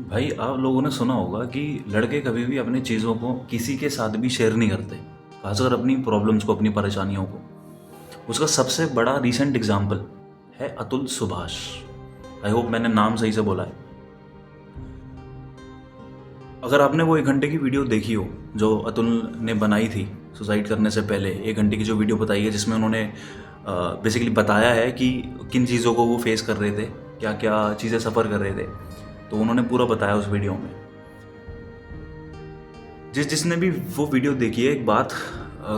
भाई आप लोगों ने सुना होगा कि लड़के कभी भी अपनी चीज़ों को किसी के साथ भी शेयर नहीं करते, खासकर अपनी प्रॉब्लम्स को, अपनी परेशानियों को। उसका सबसे बड़ा रीसेंट एग्जाम्पल है अतुल सुभाष। आई होप मैंने नाम सही से बोला है। अगर आपने वो 1 घंटे की वीडियो देखी हो जो अतुल ने बनाई थी सुसाइड करने से पहले, 1 घंटे की जो वीडियो बताई है जिसमें उन्होंने बेसिकली बताया है कि किन चीज़ों को वो फेस कर रहे थे, क्या क्या चीज़ें सफ़र कर रहे थे, तो उन्होंने पूरा बताया उस वीडियो में। जिसने भी वो वीडियो देखी है, एक बात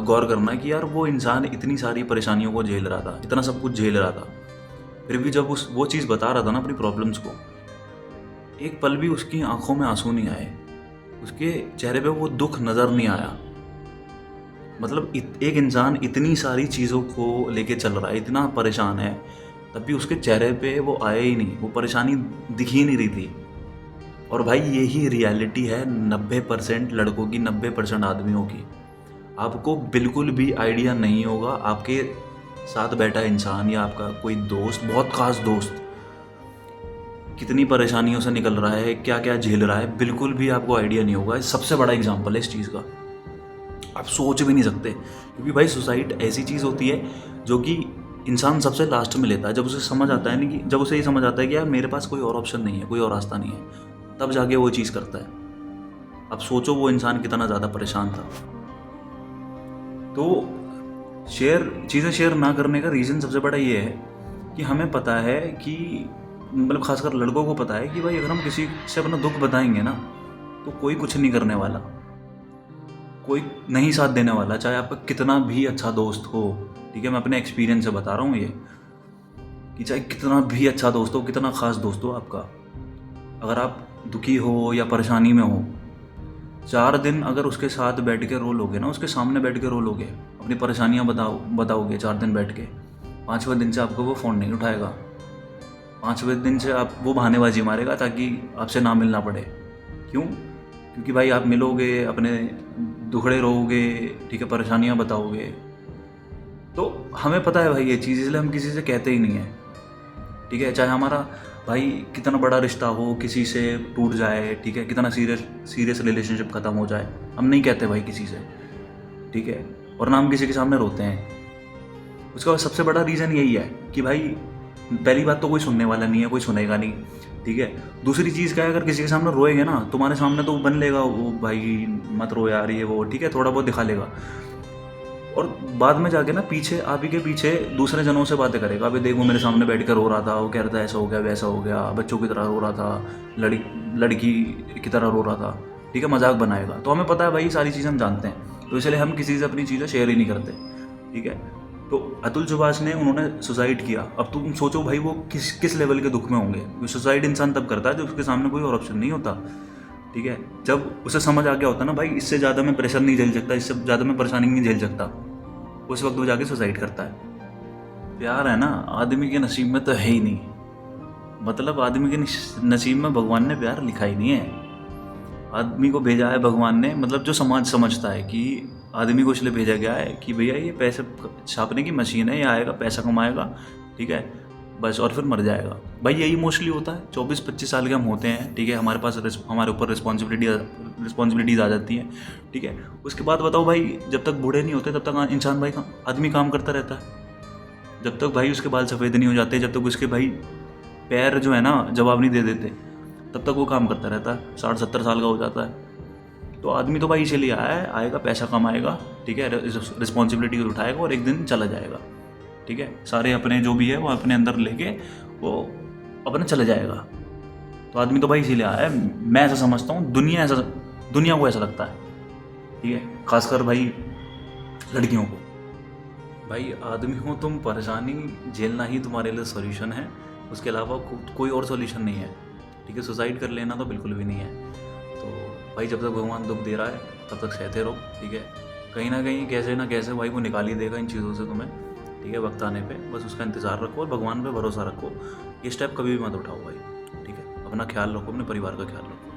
गौर करना कि यार वो इंसान इतनी सारी परेशानियों को झेल रहा था, इतना सब कुछ झेल रहा था, फिर भी जब वो चीज़ बता रहा था ना अपनी प्रॉब्लम्स को, एक पल भी उसकी आंखों में आंसू नहीं आए, उसके चेहरे पे वो दुख नज़र नहीं आया। मतलब एक इंसान इतनी सारी चीज़ों को लेके चल रहा है, इतना परेशान है, तब भी उसके चेहरे पे वो आया ही नहीं, वो परेशानी दिख ही नहीं रही थी। और भाई यही रियलिटी है 90% लड़कों की, 90% आदमियों की। आपको बिल्कुल भी आइडिया नहीं होगा, आपके साथ बैठा इंसान या आपका कोई दोस्त, बहुत खास दोस्त, कितनी परेशानियों से निकल रहा है, क्या क्या झेल रहा है, बिल्कुल भी आपको आइडिया नहीं होगा। सबसे बड़ा एग्जाम्पल है इस चीज़ का, आप सोच भी नहीं सकते। क्योंकि भाई सुसाइड ऐसी चीज़ होती है जो कि इंसान सबसे लास्ट में लेता है, जब उसे समझ आता है, नहीं कि जब उसे ये समझ आता है कि यार मेरे पास कोई और ऑप्शन नहीं है, कोई और रास्ता नहीं है, तब जाके वो चीज़ करता है। अब सोचो वो इंसान कितना ज़्यादा परेशान था। तो चीज़ें शेयर ना करने का रीज़न सबसे बड़ा ये है कि हमें पता है कि, मतलब खासकर लड़कों को पता है कि भाई अगर हम किसी से अपना दुख बताएंगे ना, तो कोई कुछ नहीं करने वाला, कोई नहीं साथ देने वाला, चाहे आपका कितना भी अच्छा दोस्त हो। ठीक है, मैं अपने एक्सपीरियंस से बता रहा हूँ ये, कि चाहे कितना भी अच्छा दोस्त हो, कितना खास दोस्त हो आपका, अगर आप दुखी हो या परेशानी में हो, 4 दिन अगर उसके साथ बैठ के रो लोगे ना, उसके सामने बैठ के रो लोगे, अपनी परेशानियाँ बताओगे 4 दिन बैठ के, 5वें दिन से आपको वो फ़ोन नहीं उठाएगा, 5वें दिन से आप वो बहानेबाजी मारेगा ताकि आपसे ना मिलना पड़े। क्यों? क्योंकि भाई आप मिलोगे, अपने दुखड़े रहोगे, ठीक है, परेशानियाँ बताओगे, तो हमें पता है भाई ये चीज़, इसलिए हम किसी से कहते ही नहीं है। ठीक है, चाहे हमारा भाई कितना बड़ा रिश्ता हो, किसी से टूट जाए, ठीक है, कितना सीरियस रिलेशनशिप ख़त्म हो जाए, हम नहीं कहते भाई किसी से। ठीक है, और ना हम किसी के सामने रोते हैं। उसका सबसे बड़ा रीज़न यही है कि भाई पहली बात तो कोई सुनने वाला नहीं है, कोई सुनेगा नहीं। ठीक है, दूसरी चीज़ क्या है, अगर किसी के सामने रोएंगे ना, तुम्हारे सामने तो बन लेगा वो, भाई मत रो यार, ये वो, ठीक है, थोड़ा बहुत दिखा लेगा, और बाद में जाके ना पीछे, आप ही के पीछे दूसरे जनों से बातें करेगा, अभी देखो मेरे सामने बैठ कर रो रहा था, वो कह रहा था ऐसा हो गया, वैसा हो गया, बच्चों की तरह रो रहा था, लड़की की तरह रो रहा था। ठीक है, मजाक बनाएगा। तो हमें पता है भाई, सारी चीज़ें हम जानते हैं, तो इसलिए हम किसी से अपनी चीज़ें शेयर ही नहीं करते। ठीक है, तो अतुल सुभाष ने, उन्होंने सुसाइड किया। अब तुम सोचो भाई वो किस लेवल के दुख में होंगे। सुसाइड इंसान तब करता है जब उसके सामने कोई और ऑप्शन नहीं होता। ठीक है, जब उसे समझ आ गया होता ना भाई, इससे ज़्यादा मैं प्रेशर नहीं झेल सकता, इससे ज़्यादा मैं परेशानी नहीं झेल सकता, उस वक्त वो जाके सुसाइड करता है। प्यार है ना, आदमी के नसीब में तो है ही नहीं। मतलब आदमी के नसीब में भगवान ने प्यार लिखा ही नहीं है। आदमी को भेजा है भगवान ने, मतलब जो समाज समझता है कि आदमी को इसलिए भेजा गया है कि भैया ये पैसे छापने की मशीन है, ये आएगा पैसा कमाएगा, ठीक है, बस, और फिर मर जाएगा। भाई यही मोस्टली होता है। 24-25 साल के हम होते हैं, ठीक है, हमारे पास हमारे ऊपर रिस्पॉन्सिबिलिटीज़ आ जाती हैं। ठीक है, उसके बाद बताओ भाई, जब तक बूढ़े नहीं होते तब तक इंसान भाई आदमी काम करता रहता है। जब तक भाई उसके बाल सफ़ेद नहीं हो जाते, जब तक उसके भाई पैर जो है ना जवाब नहीं दे देते, तब तक वो काम करता रहता है। 60-70 साल का हो जाता है। तो आदमी तो भाई इसीलिए आया है, आएगा पैसा कमाएगा, ठीक है, रिस्पॉन्सिबिलिटी उठाएगा और एक दिन चला जाएगा। ठीक है, सारे अपने जो भी है वो अपने अंदर लेके वो अपने चले जाएगा। तो आदमी तो भाई इसीलिए आया है, मैं ऐसा समझता हूँ, दुनिया को ऐसा लगता है। ठीक है, खासकर भाई लड़कियों को। भाई आदमी हो तुम, परेशानी झेलना ही तुम्हारे लिए सॉल्यूशन है, उसके अलावा कोई और सॉल्यूशन नहीं है। ठीक है, सुसाइड कर लेना तो बिल्कुल भी नहीं है। तो भाई जब तक भगवान दुख दे रहा है तब तक सहते रहो। ठीक है, कहीं ना कहीं कैसे ना कैसे भाई वो निकाल ही देगा इन चीज़ों से तुम्हें। ठीक है, वक्त आने पे बस उसका इंतज़ार रखो और भगवान पे भरोसा रखो। ये स्टेप कभी भी मत उठाओ भाई। ठीक है, अपना ख्याल रखो, अपने परिवार का ख्याल रखो।